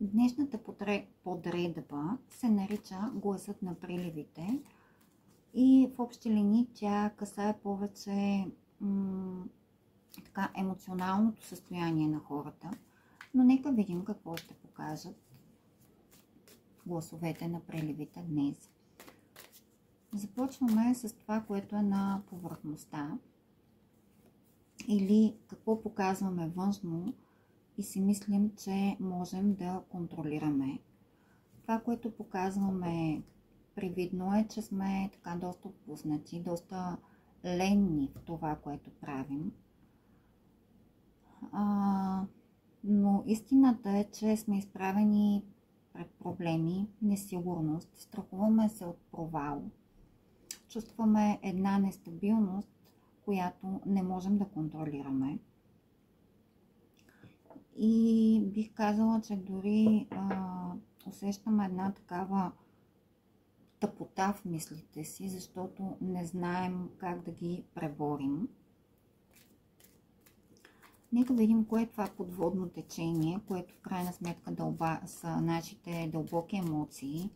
Днешната подредба се нарича Гласът на приливите и в общи линии тя касае повече емоционалното състояние на хората. Но нека видим какво ще покажат гласовете на приливите днес. Започваме с това, което е на повърхността или какво показваме външно и си мислим, че можем да контролираме. Това, което показваме привидно е, че сме така доста отпуснати, доста ленни в това, което правим. Но истината е, че сме изправени пред проблеми, несигурност, страхуваме се от провал, чувстваме една нестабилност, която не можем да контролираме. И бих казала, че дори усещаме една такава тъпота в мислите си, защото не знаем как да ги преборим. Нека видим кое е това подводно течение, което в крайна сметка са нашите дълбоки емоции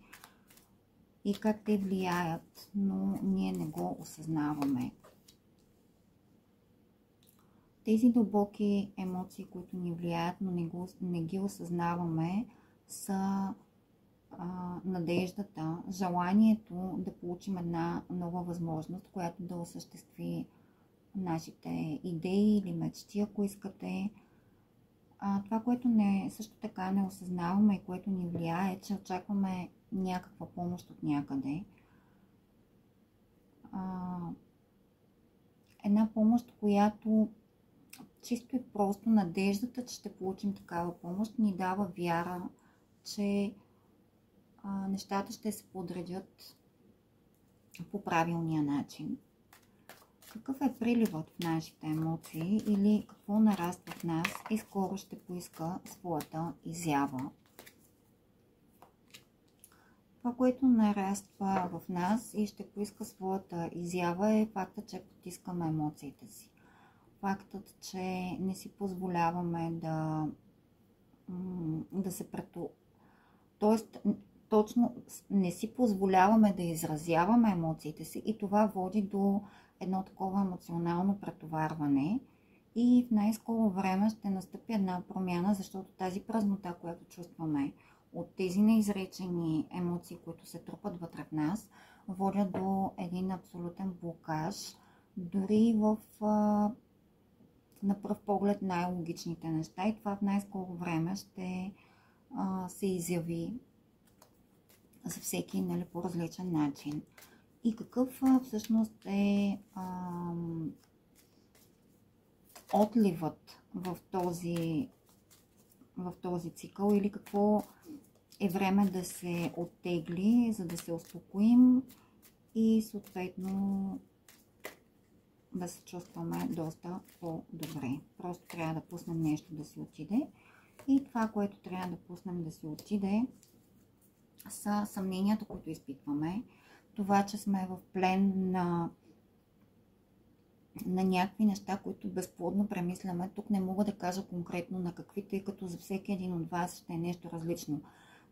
и как те влияят, но ние не го осъзнаваме. Тези дълбоки емоции, които ни влияят, но не ги осъзнаваме, са надеждата, желанието да получим една нова възможност, която да осъществи нашите идеи или мечти, ако искате. Това, което също така не осъзнаваме и което ни влияе, е, че очакваме някаква помощ от някъде. Една помощ, която чисто и просто надеждата, че ще получим такава помощ, ни дава вяра, че нещата ще се подредят по правилния начин. Какъв е приливът в нашите емоции или какво нараства в нас и скоро ще поиска своята изява. Това, което нараства в нас и ще поиска своята изява, е фактът, че потискаме емоциите си. Фактът, че не си позволяваме да се Тоест, точно не си позволяваме да изразяваме емоциите си и това води до едно такова емоционално претоварване и в най-скоро време ще настъпи една промяна, защото тази празнота, която чувстваме от тези неизречени емоции, които се трупат вътре в нас, водят до един абсолютен блокаж, дори в на пръв поглед най-логичните неща и това в най-скоро време ще се изяви за всеки по различен начин. И какъв всъщност е отливът в този цикъл или какво е време да се оттегли, за да се успокоим и съответно да се чувстваме доста по-добре. Просто трябва да пуснем нещо да си отиде и това, което трябва да пуснем да си отиде, са съмненията, които изпитваме. Това, че сме в плен на някакви неща, които безплодно премисляме. Тук не мога да кажа конкретно на какви, тъй като за всеки един от вас ще е нещо различно.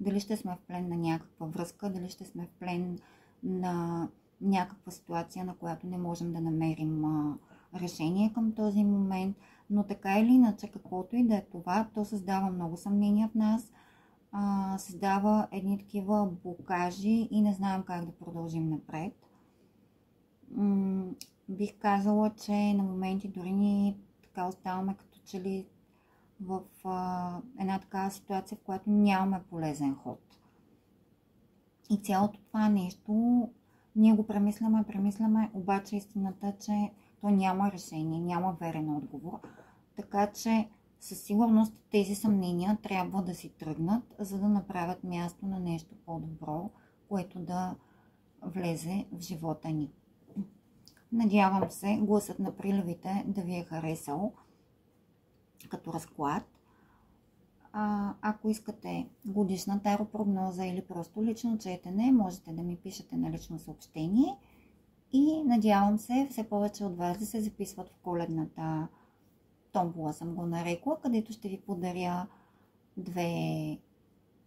Дали ще сме в плен на някаква връзка, дали ще сме в плен на някаква ситуация, на която не можем да намерим решение към този момент. Но така или иначе, каквото и да е това, то създава много съмнения в нас, създава едни такива блокажи и не знаем как да продължим напред. Бих казала, че на моменти дори ни така оставаме като че ли в една такава ситуация, в която нямаме полезен ход. И цялото това нещо ние го премисляме, обаче истината е, че то няма решение, няма верен отговор. Така че със сигурност тези съмнения трябва да си тръгнат, за да направят място на нещо по-добро, което да влезе в живота ни. Надявам се гласът на приливите да ви е харесал като разклад. Ако искате годишна таропрогноза или просто лично четене, можете да ми пишете на лично съобщение. И надявам се все повече от вас да се записват в коледната томбола, съм го нарекла, където ще ви подаря 2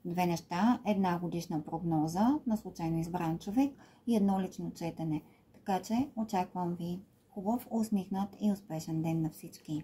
две неща, една годишна прогноза на случайно избран човек и едно лично четене. Така че очаквам ви хубав, усмихнат и успешен ден на всички!